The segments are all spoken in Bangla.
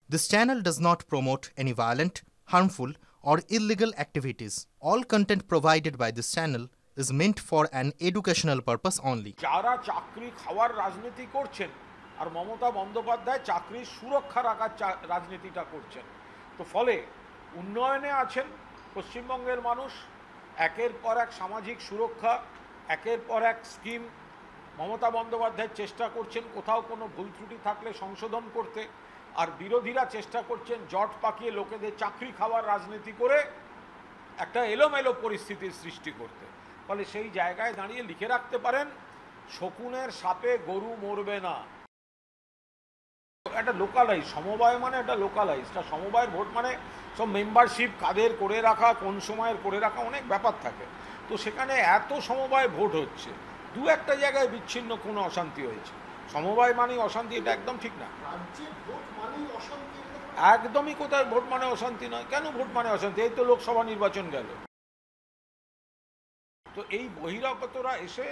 This channel does not promote any violent, harmful, or illegal activities. All content provided by this channel is meant for an educational purpose only. যারা চাকরি খাওয়ার রাজনীতি করছেন আর মমতা বন্দ্যোপাধ্যায় চাকরির সুরক্ষা রাখার রাজনীতিটা করছেন, তো ফলে উন্নয়নে আছেন পশ্চিমবঙ্গের মানুষ। একের পর এক সামাজিক সুরক্ষা, একের পর এক স্কিম মমতা বন্দ্যোপাধ্যায় চেষ্টা করছেন কোথাও কোনো ভুল ত্রুটি থাকলে সংশোধন করতে, আর বিরোধীরা চেষ্টা করছেন জট পাকিয়ে লোকেদের চাকরি খাওয়ার রাজনীতি করে একটা এলোমেলো পরিস্থিতির সৃষ্টি করতে। ফলে সেই জায়গায় দাঁড়িয়ে লিখে রাখতে পারেন, শকুনের সাপে গরু মরবে না। একটা লোকালাইজ সমবায় মানে একটা লোকালাইজটা সমবায়ের ভোট মানে সব মেম্বারশিপ কাদের করে রাখা, কোন সময়ের করে রাখা, অনেক ব্যাপার থাকে। তো সেখানে এত সমবায় ভোট হচ্ছে, দু একটা জায়গায় বিচ্ছিন্ন কোনো অশান্তি হয়েছে। সমবায় মানেই অশান্তি, এটা একদম ঠিক না। একদমই কোথায় ভোট মানে অশান্তি নয়। কেন ভোট মানে অশান্তি? এই তো লোকসভা নির্বাচন গেল। তো এই বহিরাগতরা এসে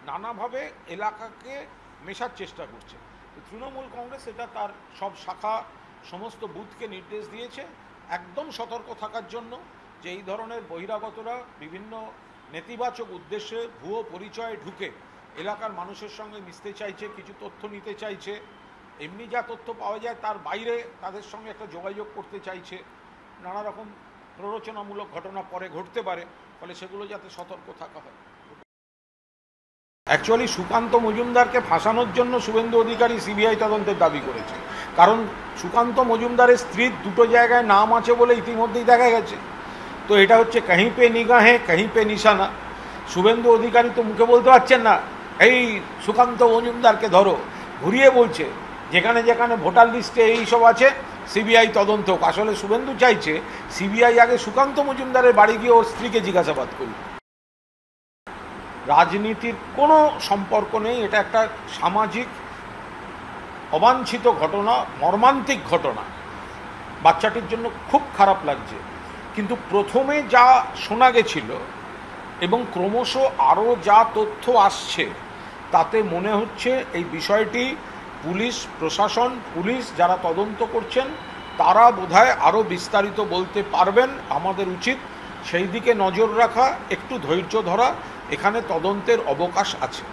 নানাভাবে এলাকাকে মেশার চেষ্টা করছে। তো তৃণমূল কংগ্রেস এটা তার সব শাখা সমস্ত বুথকে নির্দেশ দিয়েছে একদম সতর্ক থাকার জন্য, যে এই ধরনের বহিরাগতরা বিভিন্ন নেতিবাচক উদ্দেশ্যে ভুয়ো পরিচয়ে ঢুকে এলাকার মানুষের সঙ্গে মিশতে চাইছে, কিছু তথ্য নিতে চাইছে, এমনি যা তথ্য পাওয়া যায় তার বাইরে তাদের সঙ্গে একটা যোগাযোগ করতে চাইছে। নানা রকম প্ররোচনামূলক ঘটনা পরে ঘটতে পারে, ফলে সেগুলো যাতে সতর্ক থাকা হয়। অ্যাকচুয়ালি সুকান্ত মজুমদারকে ফাঁসানোর জন্য শুভেন্দু অধিকারী সিবিআই তদন্তের দাবি করেছে, কারণ সুকান্ত মজুমদারের স্ত্রীর দুটো জায়গায় নাম আছে বলে ইতিমধ্যেই দেখা গেছে। তো এটা হচ্ছে কাহি পে নিগাহে কাহি পে নিশানা। শুভেন্দু অধিকারী তো মুখে বলতে পারছেন না এই সুকান্ত মজুমদারকে ধরো, ঘুরিয়ে বলছে যেখানে যেখানে ভোটার লিস্টে এই সব আছে সিবিআই তদন্ত। আসলে শুভেন্দু চাইছে সিবিআই আগে সুকান্ত মজুমদারের বাড়ি গিয়ে ওর স্ত্রীকে জিজ্ঞাসাবাদ করুক। রাজনীতির কোনো সম্পর্ক নেই, এটা একটা সামাজিক অবাঞ্ছিত ঘটনা, মর্মান্তিক ঘটনা। বাচ্চাটির জন্য খুব খারাপ লাগছে, কিন্তু প্রথমে যা শোনা গেছিল এবং ক্রমশ আরও যা তথ্য আসছে তাতে মনে হচ্ছে এই বিষয়টি পুলিশ প্রশাসন, পুলিশ যারা তদন্ত করছেন তারা বোধহয় আরও বিস্তারিত বলতে পারবেন। আমাদের উচিত সেই দিকে নজর রাখা, একটু ধৈর্য ধরা, এখানে তদন্তের অবকাশ আছে।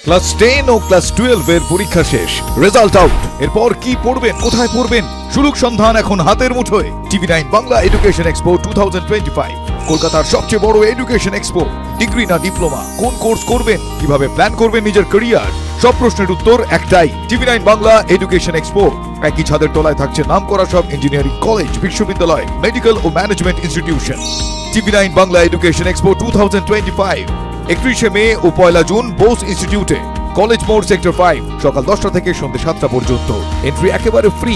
ক্লাস 10 ও ক্লাস 12 এর পরীক্ষা শেষ, রেজাল্ট আউট। এরপর কি পড়বেন, কোথায় পড়বেন? সুলুক সন্ধান এখন হাতের মুঠোয়। TV9 বাংলা এডুকেশন এক্সপো 2025, কলকাতার সবচেয়ে বড় এডুকেশন এক্সপো। ডিগ্রি না ডিপ্লোমা, কোন কোর্স করবেন, কিভাবে প্ল্যান করবেন নিজের ক্যারিয়ার, সব প্রশ্নের উত্তর একটাই। TV9 Bangla education expo. একই ছাদের তলায় থাকছে নামকরা সব ইঞ্জিনিয়ারিং কলেজ, বিশ্ববিদ্যালয়, মেডিকেল ও management institution. TV9 Bangla education expo 2025, 31 May ও 1 জুন বোস ইনস্টিটিউটে, কলেজ মোড়, সেক্টর 5, সকাল 10টা থেকে সন্ধ্যে 7টা পর্যন্ত। এন্ট্রি একেবারে ফ্রি।